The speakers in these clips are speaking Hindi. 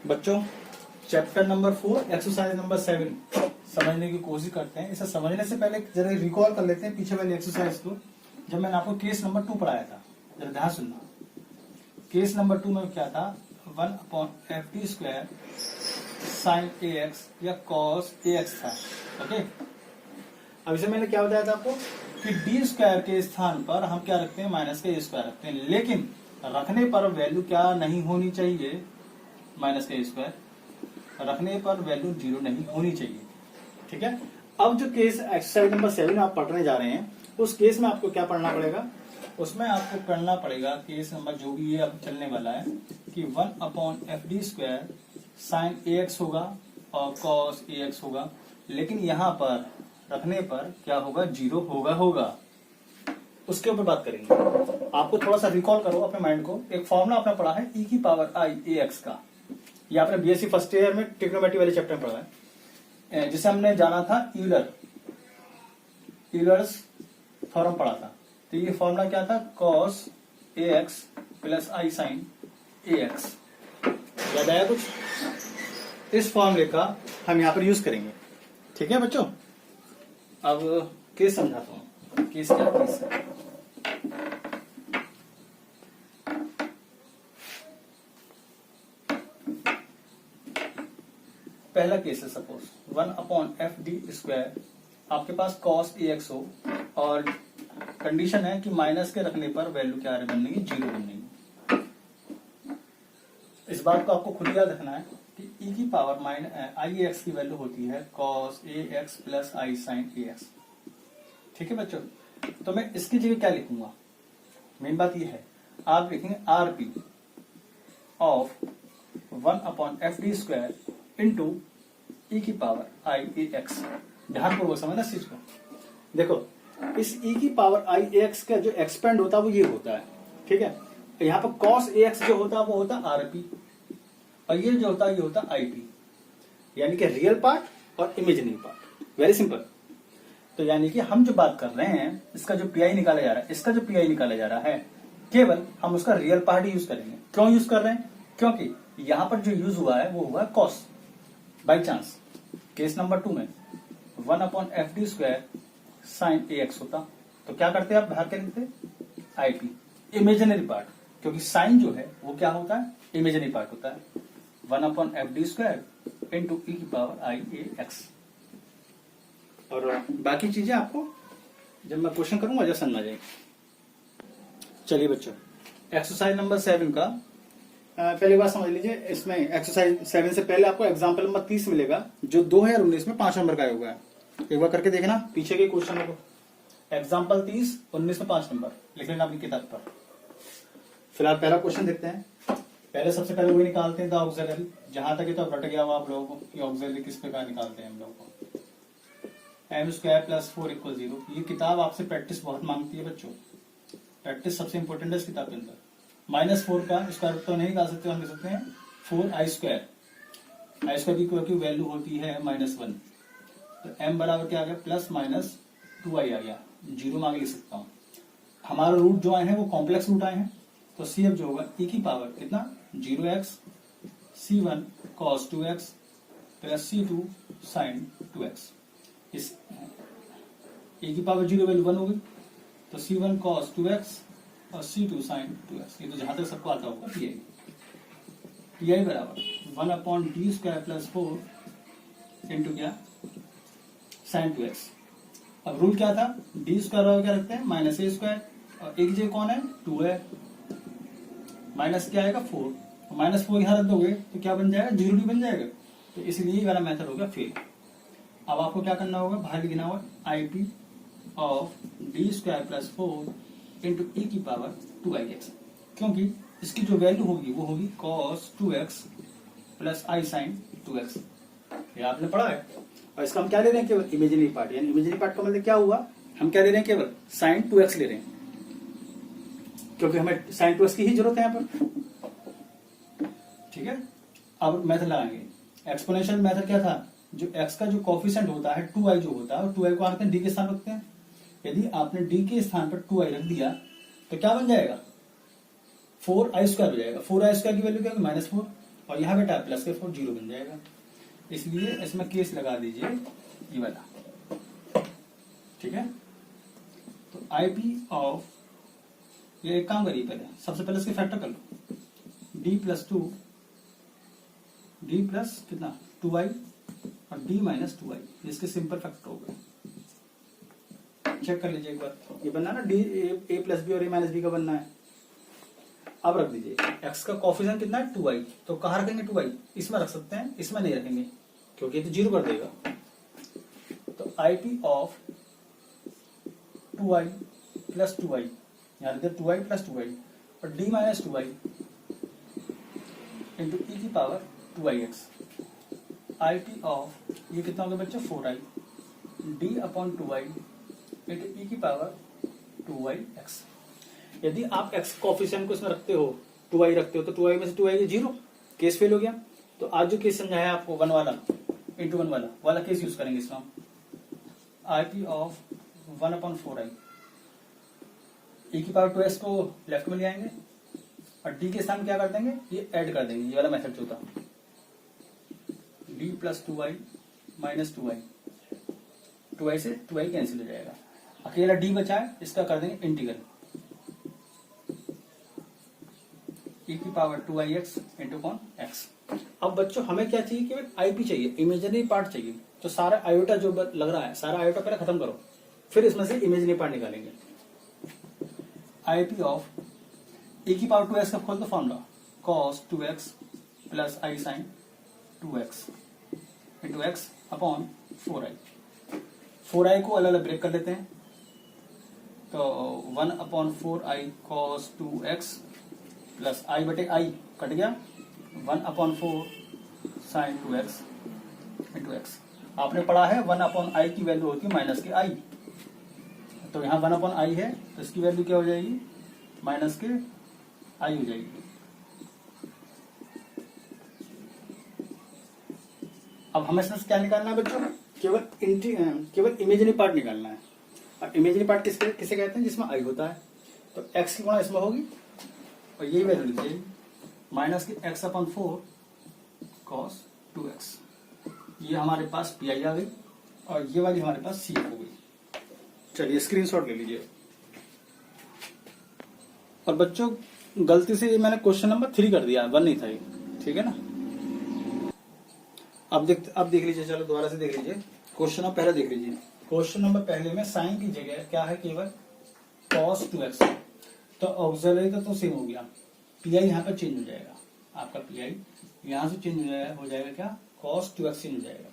बच्चों चैप्टर नंबर 4 एक्सरसाइज नंबर 7 समझने की कोशिश करते हैं। इसे समझने से पहले जरा रिकॉल कर लेते हैं पीछे वाली एक्सरसाइज को, जब मैंने आपको केस नंबर 2 पढ़ाया था। जरा ध्यान सुनना। केस नंबर 2 में क्या था, 1/fd² sin ax या cos ax था। ओके, अब इसे मैंने क्या बताया था आपको कि d² के स्थान पर हम क्या रखते हैं, -k² रखते हैं, लेकिन रखने पर वैल्यू क्या नहीं होनी चाहिए, -k² रखने पर वैल्यू 0 नहीं होनी चाहिए। ठीक है। अब जो केस एक्सरसाइज नंबर 7 आप पढ़ने जा रहे हैं, उस केस में आपको क्या पढ़ना पड़ेगा, उसमें आपको पढ़ना पड़ेगा केस नंबर जो भी ये अब चलने वाला है कि 1/fd² sin ax होगा और cos ax होगा, लेकिन यहां पर रखने पर क्या होगा, 0 होगा। उसके ऊपर बात करेंगे। आपको थोड़ा सा रिकॉल करो अपने माइंड को। एक फॉर्मूला आपने पढ़ा है e⁻i ax का, ये आपने बीएससी फर्स्ट ईयर में ट्रिग्नोमेट्री वाले चैप्टर में पढ़ा है, जिसे हमने जाना था यूलर्स थ्योरम पढ़ा था। तो ये फॉर्मूला क्या था, cos ax plus i sin ax। याद आया कुछ? इस फॉर्मूले का हम यहाँ पर यूज करेंगे। ठीक है बच्चों। अब केस समझाता हूं। केस क्या केस है, पहला केस है, सपोज 1/fd², आपके पास cos ax हो और कंडीशन है कि माइनस के रखने पर वैल्यू क्या बनने की, 0 बनने की। इस बात को आपको खुद याद रखना है कि e⁻i ax की वैल्यू होती है cos ax plus i sin ax। ठीक है बच्चों। तो मैं इसकी जगह क्या लिखूंगा, मेन बात यह है, आप लिखेंगे rp of 1/fd² into e⁻i⁴ax। ध्यानपूर्वक समझना इस चीज को। देखो, इस e⁻i⁴ax का जो एक्सपेंड होता है वो ये होता है। ठीक है। यहाँ पर cos ax जो होता है वो होता है rp, और ये जो होता है ये होता है ip, यानी कि रियल पार्ट और इमेजिनरी पार्ट। Very simple. तो यानी कि हम जो बात कर रहे हैं, इसका जो पीआई निकाला जा रहा है, इसका जो पीआई निकाला जा रहा है, केवल हम उसका रियल पार्ट ही यूज करेंगे। क्यों यूज कर रहे हैं, क्योंकि यहां पर जो यूज हुआ है वो हुआ है cos। By chance case number 2 में 1/fd² sin ax होता, तो क्या करते आप, बाहर क्या लिखते, ip, इमेजिनरी पार्ट, क्योंकि साइन जो है वो क्या होता है, इमेजिनरी पार्ट होता है। 1/fd² into e⁻i⁴ax। और बाकी चीजें आपको जब मैं क्वेश्चन करूंगा जब समझ आ जाएगी। चलिए बच्चों, एक्सरसाइज नंबर 7 का पहली बात समझ लीजिए। इसमें एक्सरसाइज 7 से पहले आपको एग्जाम्पल नंबर 30 मिलेगा, जो 2019 में 5 नंबर का आया हुआ है। एक बार करके देखना पीछे के क्वेश्चनों को। एग्जाम्पल 30 19 में 5 नंबर लिख लेना अपनी किताब पर। फिलहाल पहला क्वेश्चन देखते हैं। पहले सबसे पहले वही निकालते हैं, द ऑक्सिलरी। जहां तक ये तो रट गया हुआ आप लोगों को कि ऑक्सिलरी किस प्रकार निकालते हैं हम लोगों को। m² + 4 = 0। ये किताब आपसे प्रैक्टिस बहुत मांगती है बच्चों। प्रैक्टिस सबसे इंपॉर्टेंट है इस किताब के अंदर। -4 का स्क्वायर रूट तो नहीं निकाल सकते, हम लिख सकते हैं 4i²। i² की वैल्यू होती है -1। तो m बराबर क्या आ गया, ±2i आ गया। 0 मांग लिख सकता हूँ। हमारे रूट जो आए हैं वो कॉम्प्लेक्स रूट आए हैं, तो CF जो होगा e की पावर कितना, 0x c1 cos 2x plus c2 sin 2x। इस e की पावर 0 वैल्यू 1 होगी, तो c1 cos 2x और c2 sin 2x। ये तो जहां तक सबको आता होगा pi बराबर 1/d² + 4 इंटू क्या, sin 2x। अब रूल क्या था, d² क्या रखते हैं, -a², और एक जगह कौन है, 2 है, माइनस क्या आएगा 4, -4 यहां रख दोगे तो क्या बन जाएगा, 0 बन जाएगा। तो इसलिए ये वाला मेथड हो गया फेल। अब आपको क्या करना होगा, बाहर लिखना होगा ip of d² + 4 into e⁻2ix, क्योंकि इसकी जो वैल्यू होगी वो होगी cos 2x plus i sin 2x। ये आपने पढ़ा है। और इसका हम क्या ले रहे हैं, केवल इमेजिनरी पार्ट। यानी इमेजिनरी पार्ट का मतलब क्या हुआ, हम क्या ले रहे हैं, केवल sin 2x ले रहे हैं, क्योंकि हमें sin 2x की ही जरूरत है यहाँ पर। ठीक है। अब मेथड लगाएंगे। एक्सपोनेंशियल मेथड क्या था, जो x का जो कोफिशिएंट होता है 2i जो होता है, 2i को आते हैं d के स्थान रखते हैं। यदि आपने d के स्थान पर 2i रख दिया तो क्या बन जाएगा, 4i² हो जाएगा। 4i² की वैल्यू क्या होगी, -4। और यहाँ बेटा प्लस के 4 जीरो बन जाएगा, इसलिए इसमें केस लगा दीजिए ये वाला, ठीक है। तो आईपी ऑफ, ये एक काम करिए पहले, सबसे पहले इसके फैक्टर कर लो, D plus two, D plus कितना 2i और d माइनस 2i, इसके सिंपल फैक्टर हो गए। चेक कर लीजिए एक बार, ये बनना है ना डी ए प्लस बी और ए माइनस बी का बनना है। अब रख दीजिए x का कोफिशिएंट कितना है 2i, तो कहाँ रखेंगे 2i, इसमें रख सकते हैं, इसमें नहीं रखेंगे क्योंकि ये तो जीरो कर देगा। तो IP of 2i plus 2i, यहाँ रखते 2i प्लस 2i और d minus 2i into e की पावर 2ix। आईपी ऑफ ये कितना होगा बच्चों 4i d upon 2i into e की पावर 2yx। यदि आप x कोफिशिएंट को इसमें रखते हो 2i रखते हो तो 2i में से 2i जीरो, केस फेल हो गया। तो आज जो केस समझाया आपको 1 वाला इंटू 1 वाला केस यूज करेंगे इसमें। आईपी ऑफ 1 अपॉन 4i, ई की पावर 2x को लेफ्ट में ले आएंगे और d के स्थान क्या कर देंगे, ये ऐड कर देंगे, ये वाला मेथड जो था d plus 2i minus 2i, 2i से 2i कैंसिल हो जाएगा, अकेला d बचा है, इसका कर देंगे इंटीग्रल e की पावर 2ix इंटू कौन x। अब बच्चों हमें क्या चाहिए, केवल आईपी चाहिए, इमेजिनरी पार्ट चाहिए। तो सारा आयोटा जो लग रहा है, सारा आयोटा पहले खत्म करो, फिर इसमें से इमेजिनरी पार्ट निकालेंगे। आईपी ऑफ e की पावर 2x का खोल दो formula, cos 2x plus i sine 2x into x upon 4i। 4i को अलग अलग ब्रेक कर लेते हैं, तो 1 upon 4i cos 2x plus i बटे i कट गया, 1 upon 4 sign 2x into x। आपने पढ़ा है 1 अपॉन i की वैल्यू होती है माइनस के i, तो यहाँ 1 अपॉन i है तो इसकी वैल्यू क्या हो जाएगी, माइनस के i हो जाएगी। अब हमें इसमें क्या निकालना है बच्चों, केवल इमेजिनरी पार्ट निकालना है। और इमेजिनरी पार्ट किसे कहते हैं, जिसमें i होता है। तो x की गुणा इसमें होगी और यही वैल्यू लिखिए, माइनस की x अपॉन 4 cos 2x। ये हमारे पास पी आई आ गई और ये वाली हमारे पास सी हो गई। चलिए स्क्रीनशॉट ले लीजिए। और बच्चों गलती से मैंने क्वेश्चन नंबर 3 कर दिया, 1 नहीं था ये, ठीक है ना। अब देख लीजिए, चलो दोबारा से देख लीजिए। क्वेश्चन नंबर पहले देख लीजिए। क्वेश्चन नंबर पहले में साइन की जगह क्या है, केवल cos 2x। तो ऑक्सिलरी तो सेम हो गया, पीआई यहाँ पर चेंज हो जाएगा, आपका पीआई यहाँ से चेंज हो जाएगा क्या, cos 2x चेंज हो जाएगा,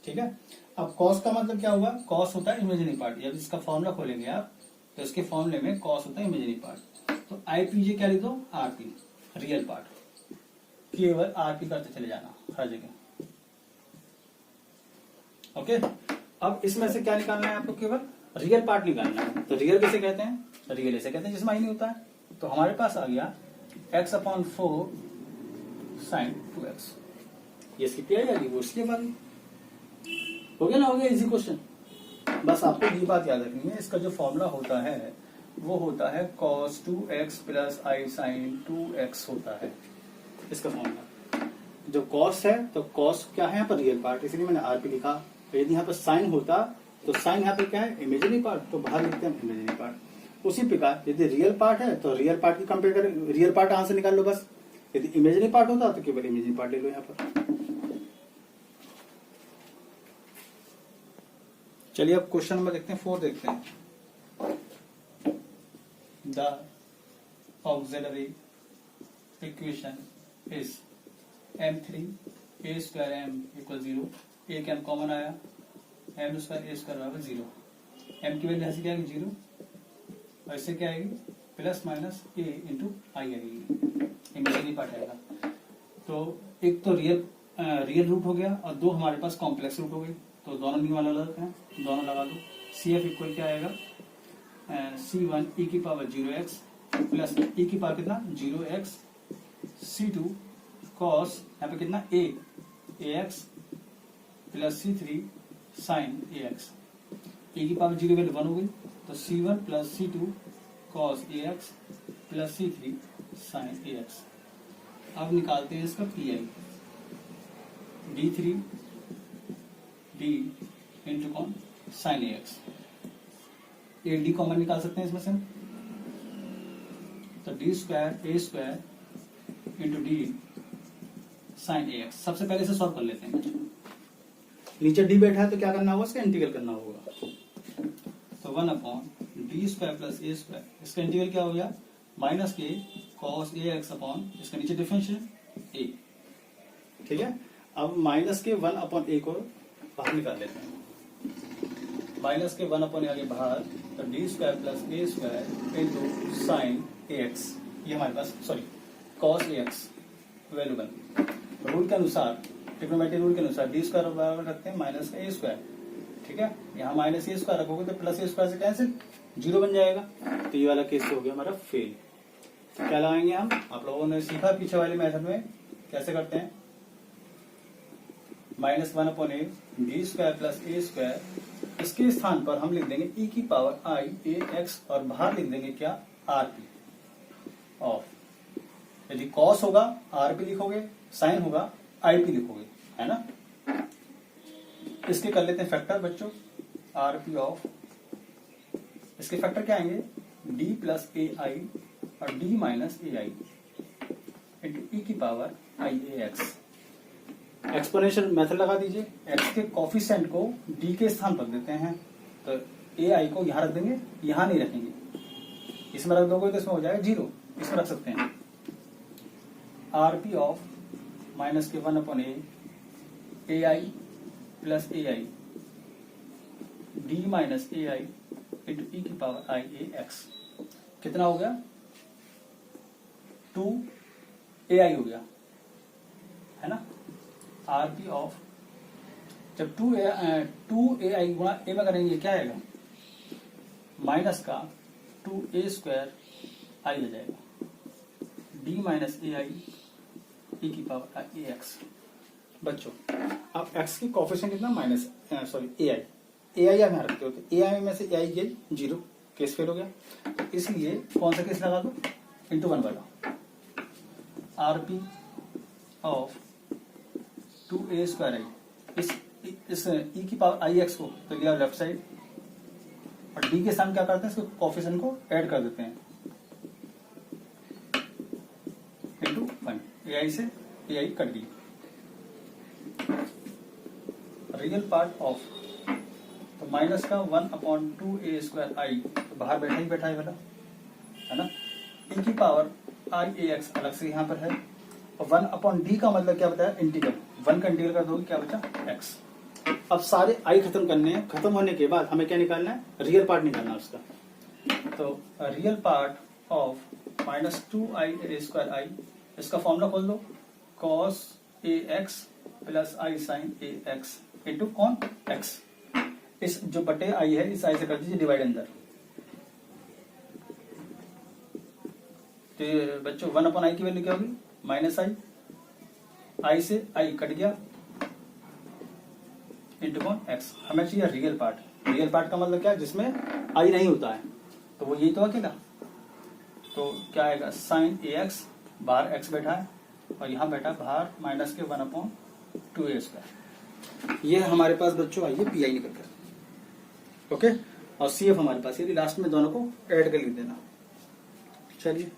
ठीक है। अब cos का मतलब क्या होगा, cos होता है इमेजिनरी पार्ट। जब इसका फॉर्मूला खोलेंगे आप तो इसके फॉर्मूले में cos होता है इमेजिनरी पार्ट। तो आईपीजे क्या लिख दो, आरपी रियल पार्ट, केवल आरपी करते चले जाना हर जगह, ओके। अब इसमें से क्या निकालना है आपको, केवल रियल पार्ट निकालना है। तो रियल किसे कहते हैं, रियल इसे कहते हैं जिसमें आई नहीं होता है। तो हमारे पास आ गया x अपॉन 4 साइन 2x, ये इसकी पीआई आ गई, वो इसलिए वाली हो गया ना, हो गया इजी क्वेश्चन। बस आपको ये बात याद रखनी है, इसका जो फॉर्मूला होता है वो होता है cos 2x plus i sine 2x होता है इसका फॉर्मूला। जो cos है तो cos क्या है यहाँ पर, रियल पार्ट, इसलिए मैंने आरपी लिखा। तो यदि यहाँ पर साइन होता तो साइन यहाँ पे क्या है, इमेजिनरी पार्ट, तो बाहर लिखते हैं इमेजिनरी पार्ट। उसी प्रकार यदि रियल पार्ट है तो रियल पार्ट की कंपेयर करें, रियल पार्ट आंसर निकाल लो बस। यदि इमेजिनरी पार्ट होता तो केवल इमेजिनरी पार्ट ले लो यहाँ पर। चलिए अब क्वेश्चन नंबर देखते हैं, 4 देखते हैं। The auxiliary equation is m3 a square m equal 0। a क्या कॉमन आया, m स्क्वायर a स्क्वायर बराबर 0। m की वैल्यू ऐसे क्या आएगी 0, और इससे क्या आएगी प्लस माइनस a इंटू आई आएगी, इमेजिनरी पार्ट आएगा। तो एक तो रियल रूट हो गया और दो हमारे पास कॉम्प्लेक्स रूट हो गई, तो दोनों न्यू वाला अलग है, दोनों लगा दो। CF इक्वल क्या आएगा, C1 e की पावर 0x प्लस e की पावर कितना 0x C2 cos यहाँ पे कितना ax plus C3 sine ax। e की पावर 0 वैल्यू 1 हो गई, तो C1 plus C2 cos ax plus C3 sine ax। अब निकालते हैं इसका P I, d3 d into कौन sine a x, a D common निकाल सकते हैं इसमें से, तो D square a square into D sine a x. सबसे पहले इसे सॉल्व कर लेते हैं। नीचे डी बैठा है तो क्या करना होगा, इसका इंटीग्रल करना होगा। तो 1 अपॉन डी स्क्वायर प्लस ए स्क्वायर, इसका इंटीग्रल क्या हो गया माइनस के कॉस ए एक्स अपॉन इसका नीचे डिफरेंशियल ए। ठीक है, अब माइनस के 1 अपॉन ए को बाहर निकाल लेते हैं। माइनस के 1 अपॉन ए आगे बाहर, तो D square plus A square into sine a x, ये हमारे पास sorry cos a x value बन। रूल के अनुसार, ट्रिग्नोमेट्री रूल के अनुसार डी स्क्वायर बराबर रखते हैं माइनस का ए स्क्वायर। ठीक है, यहाँ माइनस ए स्क्वायर रखोगे तो प्लस ए स्क्वायर से कैंसिल, 0 बन जाएगा। तो ये वाला केस हो गया हमारा फेल। तो क्या लगाएंगे हम, आप लोगों ने सीखा पीछे वाले मेथड में कैसे करते हैं। Minus 1 upon A D square plus A square, इसके स्थान पर हम लिख देंगे e की पावर आई ए एक्स और बाहर लिख देंगे क्या आर पी ऑफ। यदि कॉस होगा आर पी लिखोगे, साइन होगा आई पी लिखोगे, है ना। इसके कर लेते हैं फैक्टर बच्चों, आर पी ऑफ, इसके फैक्टर क्या आएंगे डी प्लस ए आई और D minus a i into e की पावर आई ए एक्स। एक्सपोनेंशियल मेथड लगा दीजिए, एक्स के कोफिशिएंट को डी के स्थान पर देते हैं, तो ए आई को यहां रख देंगे, यहां नहीं रखेंगे, इसमें रख दोगे तो इसमें हो जाएगा 0, इसमें रख सकते हैं। आर पी ऑफ माइनस के 1 upon a i plus a i D minus a i into e की पावर आई ए एक्स, कितना हो गया 2 ए आई हो गया, है ना। आर पी ऑफ, जब 2 ए आई गुणा ए में करेंगे क्या आएगा, माइनस का 2 ए स्क्वायर आई हो जाएगा, डी माइनस ए आई ई की पावर आई ए एक्स। बच्चों अब x की कोफिशिएंट कितना माइनस सॉरी ए आई आप यहाँ रखते हो, तो ए आई में से ए आई गई 0, केस फेल हो गया। तो इसलिए कौन सा केस लगा दो, इंटू 1 वाला। R P of 2 a square i, इस ई की पावर आई एक्स को तो लिया लेफ्ट साइड, और डी के सामने क्या करते हैं, इसको कोफिशिएंट को ऐड कर देते हैं इंटू 1, ए आई से ए आई कट गई। रियल पार्ट ऑफ, तो माइनस का 1 अपॉन 2 ए स्क्वायर आई, तो बाहर बैठा ही बैठा है वाला, है ना। ई की पावर आई ए एक्स अलग से यहाँ पर है, और 1 अपॉन डी का मतलब क्या बताया, इंटीग्रल, 1 का इंटीग्रल कर दोगे क्या बचा एक्स। अब सारे आई खत्म करने हैं, खत्म होने के बाद हमें क्या निकालना है, रियल पार्ट निकालना है उसका। तो real part of minus 2 i a square i, इसका फॉर्मूला खोल दो, cos a x plus i sine a x into कौन एक्स। इस जो बटे आई है, इस आई से कर दीजिए डिवाइड अंदर। तो बच्चों 1 अपॉन आई की वैल्यू क्या होगी, माइनस आई से आई कट गया इंटू कौन एक्स। हमें चाहिए रियल पार्ट। रियल पार्ट का मतलब क्या है, जिसमें आई नहीं होता है, तो वो यही तो अकेला। तो क्या आएगा साइन ए एक्स, बाहर एक्स बैठा है और यहाँ बैठा है बाहर माइनस के 1 अपॉन 2 ए स्क्वायर। ये हमारे पास बच्चों आइए पी आई निकल कर, ओके। और सी एफ हमारे पास, यदि लास्ट में दोनों को ऐड कर लिख देना। चलिए